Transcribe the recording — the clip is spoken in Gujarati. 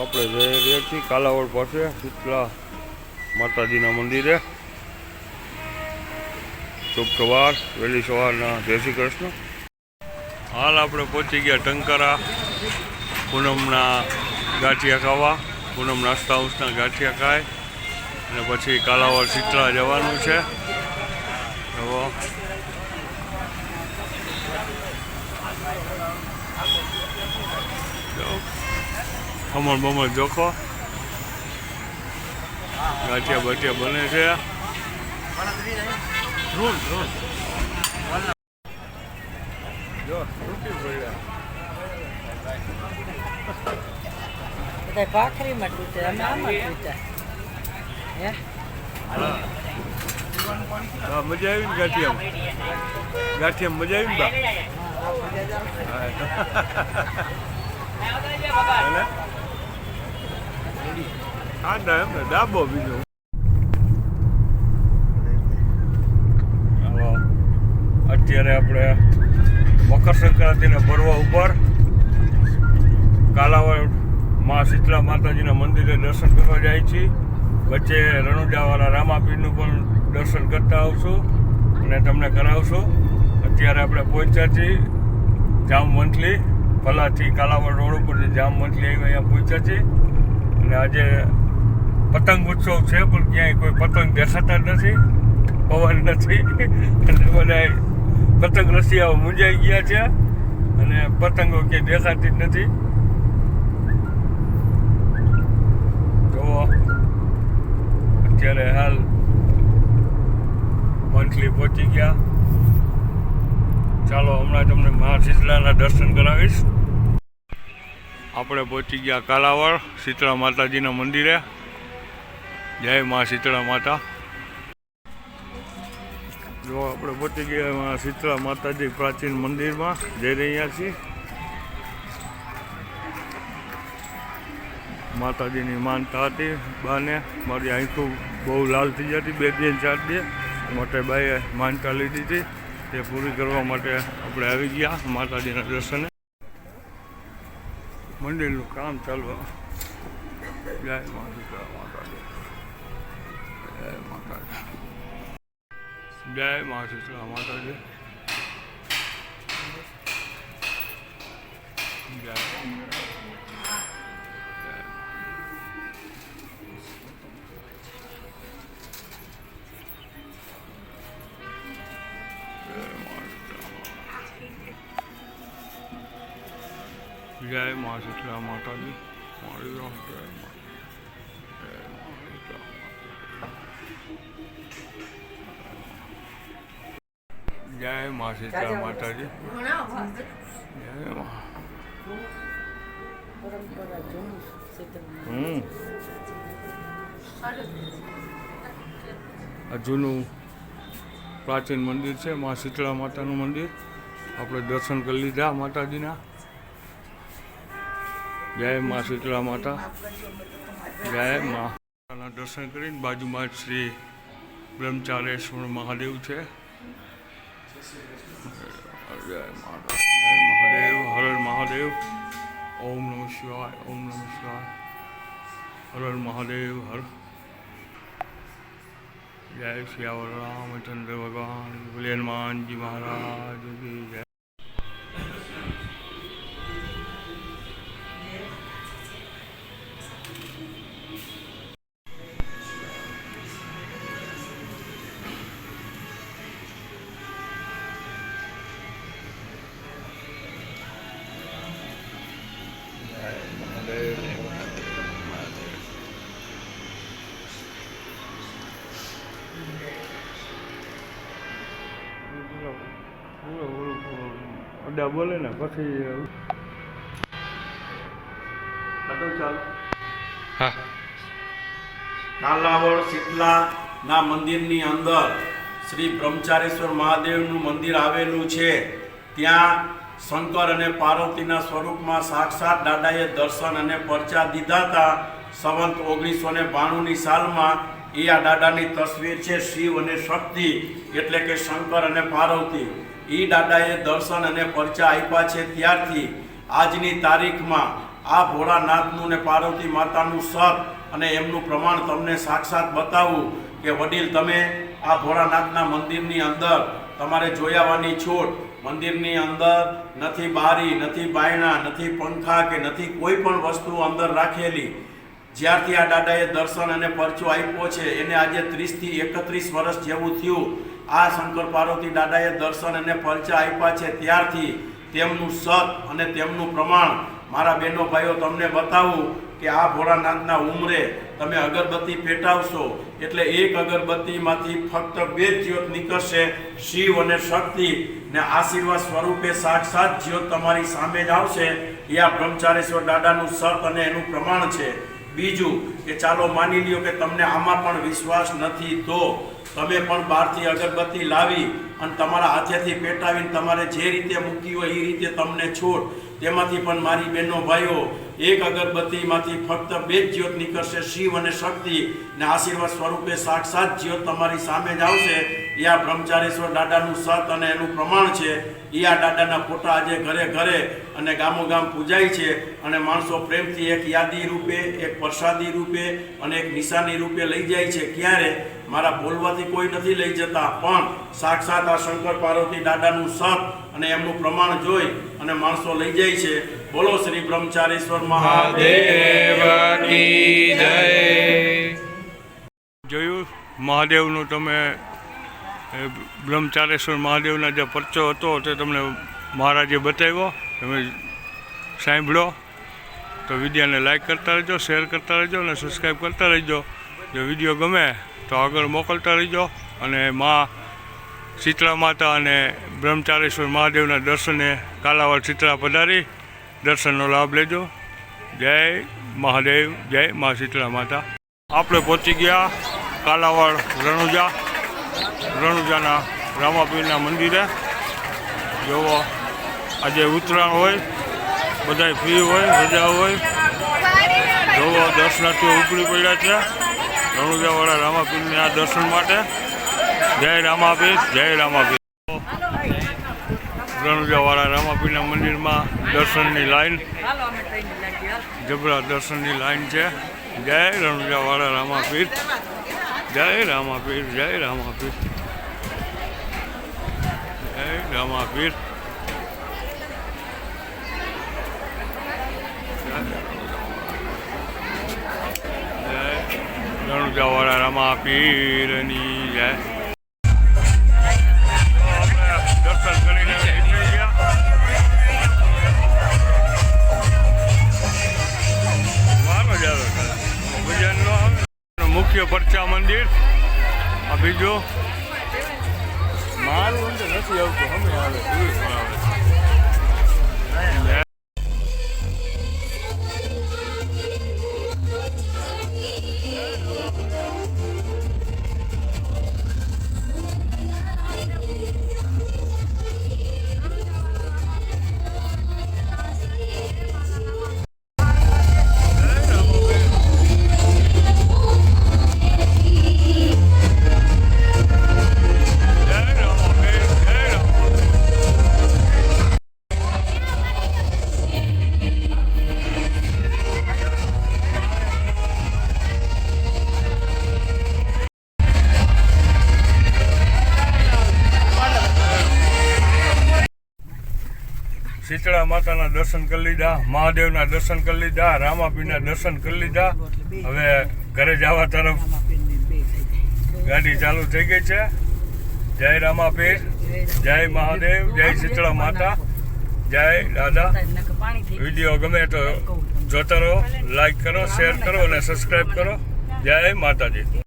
આપણે જઈ રહ્યા છીએ કાલાવડ પાસે શીતલા માતાજીના મંદિરે. શુભ સવાર, વહેલી સવારના જય શ્રી કૃષ્ણ. હાલ આપણે પહોંચી ગયા ટંકારા પૂનમના ગાંઠિયા ખાવા. પૂનમ નાસ્તા હાઉસના ગાંઠિયા ખાય અને પછી કાલાવડ શીતલા જવાનું છે. ખમણ બમણ જોખો, ગાંઠિયા બાઠિયા બને છે. ભાખરીમાં તૂટે અને આમાં તૂટે. હા, મજા આવી ને ગાંઠિયામાં મજા આવી ને બા એમને ડાબો બીજો. અત્યારે આપણે મકર સંક્રાંતિના પર્વ ઉપર કાલાવડ માં શીતલા માતાજીના મંદિરે દર્શન કરવા જાય છીએ. વચ્ચે રણુજાવાળા રામાપીરનું પણ દર્શન કરતા આવશું અને તમને કરાવશું. અત્યારે આપણે પહોંચ્યા છીએ જામવંથલી, પલાથી કાલાવડ રોડ ઉપર જે જામવંથલી આવી અહીંયા પહોંચ્યા છીએ. અને આજે પતંગ ઉત્સવ છે પણ ક્યાંય કોઈ પતંગ દેખાતા નથી, પવન નથી અને બધા પતંગ રસિયાઓ મૂંઝાઈ ગયા છે અને પતંગો ક્યાંય દેખાતી જ નથી. તો અત્યારે હાલ મંથલી પહોંચી ગયા. ચાલો હમણાં તમને મા શીતલાના દર્શન કરાવીશ. આપણે પહોંચી ગયા કાલાવડ શીતળા માતાજીના મંદિરે. જય મા શીતળા માતા. જો આપણે પહોંચી ગયા મા શીતળા માતાજી પ્રાચીન મંદિરમાં જઈ રહ્યા છીએ. માતાજીની માનતા હતી બાને, મારી આંખો બહુ લાલ થઈ જતી 2 દિન 4 દિન માટે બાએ માનતા લીધી હતી. તે પૂરી કરવા માટે આપણે આવી ગયા માતાજીના દર્શને. મંદિરનું કામ ચાલવા. જય મા શીતળા માતાજી, જય માતાજી, જય મા શીતળા માતાજી, જય. જય મા શીતળા માતાજી, મારી જય મા શીતળા માતાજી, જય મા. આ જૂનું પ્રાચીન મંદિર છે મા શીતળા માતાનું મંદિર. આપણે દર્શન કરી લીધા માતાજીના. જય મા શીતળા માતા, જય મા. દર્શન કરીને બાજુમાં શ્રી બ્રહ્મચારેશ્વર મહાદેવ છે. જય માતા, જય મહાદેવ, હર મહાદેવ, ઓમ નમઃ શિવાય, ઓમ નમઃ શિવાય, હર મહાદેવ, હર. જય શ્યાવર રામચંદ્ર ભગવાન, હનુમાનજી મહારાજ કી જય. અડા બોલે ને પછી કાલાવડ શીતલાના મંદિરની અંદર શ્રી બ્રહ્મચારેશ્વર મહાદેવનું મંદિર આવેલું છે. ત્યાં શંકર અને પાર્વતીના સ્વરૂપમાં સાક્ષાત દાદાએ દર્શન અને પરચા દીધા હતા. સંવંત 1992ની સાલમાં એ આ દાદાની તસવીર છે. શિવ અને શક્તિ એટલે કે શંકર અને પાર્વતી એ દાદાએ દર્શન અને પરચા આપ્યા છે. ત્યારથી આજની તારીખમાં આ ભોળાનાથનું ને પાર્વતી માતાનું સત અને એમનું પ્રમાણ તમને સાક્ષાત બતાવું કે વડીલ તમે આ ભોળાનાથના મંદિરની અંદર તમારે જોઈ આવવાની છૂટ. મંદિરની અંદર નથી બારી, નથી બાયણા, નથી પંખા કે નથી કોઈ પણ વસ્તુ અંદર રાખેલી. જ્યારથી આ દાદાએ દર્શન અને પરચો આપ્યો છે એને આજે 30 થી 31 વર્ષ જેવું થયું. આ શંકર પાર્વતી દાદાએ દર્શન અને પરચા આપ્યા છે ત્યારથી તેમનું સત અને તેમનું પ્રમાણ મારા બહેનો ભાઈઓ તમને બતાવું કે આ ભોળાનાથના ઉમરે તમે અગરબત્તી પેટાવશો એટલે એક અગરબત્તીમાંથી ફક્ત 2 જ્યોત નીકળશે, શિવ અને શક્તિ, ને આશીર્વાદ સ્વરૂપે સાક્ષાત જ્યોત તમારી સામે જ આવશે. એ આ બ્રહ્મચારેશ્વર દાદાનું સત અને એનું પ્રમાણ છે. બીજું કે ચાલો માની લ્યો કે તમને આમાં પણ વિશ્વાસ નથી તો તમે પણ બહારથી અગરબત્તી લાવી અને તમારા હાથેથી પેટાવીને તમારે જે રીતે મૂકી હોય એ રીતે તમને છોડ. તેમાંથી પણ મારી બહેનો ભાઈઓ એક અગરબત્તીમાંથી ફક્ત 2 જ્યોત નીકળશે, શિવ અને શક્તિ, ને આશીર્વાદ સ્વરૂપે સાક્ષાત જ્યોત તમારી સામે જ આવશે. એ આ બ્રહ્મચારેશ્વર દાદાનું સત અને એનું પ્રમાણ છે. એ આ દાદાના ફોટા આજે ઘરે ઘરે અને ગામો ગામ પૂજાય છે અને માણસો પ્રેમથી એક યાદી રૂપે, એક પ્રસાદી રૂપે અને એક નિશાની રૂપે લઈ જાય છે. ક્યારે? મારા બોલવાથી કોઈ નથી લઈ જતા, પણ સાક્ષાત આ શંકર પાર્વતી દાદાનું સત અને એમનું પ્રમાણ જોઈ અને માણસો લઈ જાય છે. બોલો શ્રી બ્રહ્મચારેશ્વર મહાદેવની જય. જોયું મહાદેવનું તમે બ્રહ્મચારેશ્વર મહાદેવના જે પરચો હતો તે તમને મહારાજે બતાવ્યો, તમે સાંભળ્યો. તો વિડીયોને લાઈક કરતા રહેજો, શેર કરતા રહેજો અને સબસ્ક્રાઈબ કરતા રહેજો. જો વિડીયો ગમે તો આગળ મોકલતા રહેજો અને મા શીતળા માતા અને બ્રહ્મચારેશ્વર મહાદેવના દર્શને કાલાવાડ શીતળા પધારી દર્શનનો લાભ લેજો. જય મહાદેવ, જય મા શીતળા માતા. આપણે પહોંચી ગયા કાલાવાડ રણુજાના રામાપીરના મંદિરે. જોવો આજે ઉત્તરાયણ હોય, બધાય ફ્રી હોય, રજા હોય. જોવો દર્શનાર્થીઓ ઉપડી પડ્યા છે રણુજાવાળા રામાપીરના આ દર્શન માટે. જય રામાપીર, જય રામાપીર. રણુજાવાળા રામાપીરના મંદિરમાં દર્શનની લાઈન, જબરા દર્શનની લાઈન છે. જય રણુજાવાળા રામાપીર, જય રામાપીર, જય રામાપીર, જય રામાપીર. રણુજાવાળા રામાપીરની જય. દર્શન કરીને નીકળી ગયા. મારો જ આવે ભજનનો મુખ્ય પરચા મંદિર. આ બીજું મારું અંદર નથી આવતું, અમે આવે ટુરિસ્ટ પણ આવે. શીતળા માતાના દર્શન કરી લીધા, મહાદેવના દર્શન કરી લીધા, રામાપીરના દર્શન કરી લીધા. હવે ઘરે જવા તરફ ગાડી ચાલુ થઈ ગઈ છે. જય રામાપીર, જય મહાદેવ, જય શીતળા માતા, જય દાદા. વિડીયો ગમે તો જોતા રહો, લાઈક કરો, શેર કરો અને સબસ્ક્રાઈબ કરો. જય માતાજી.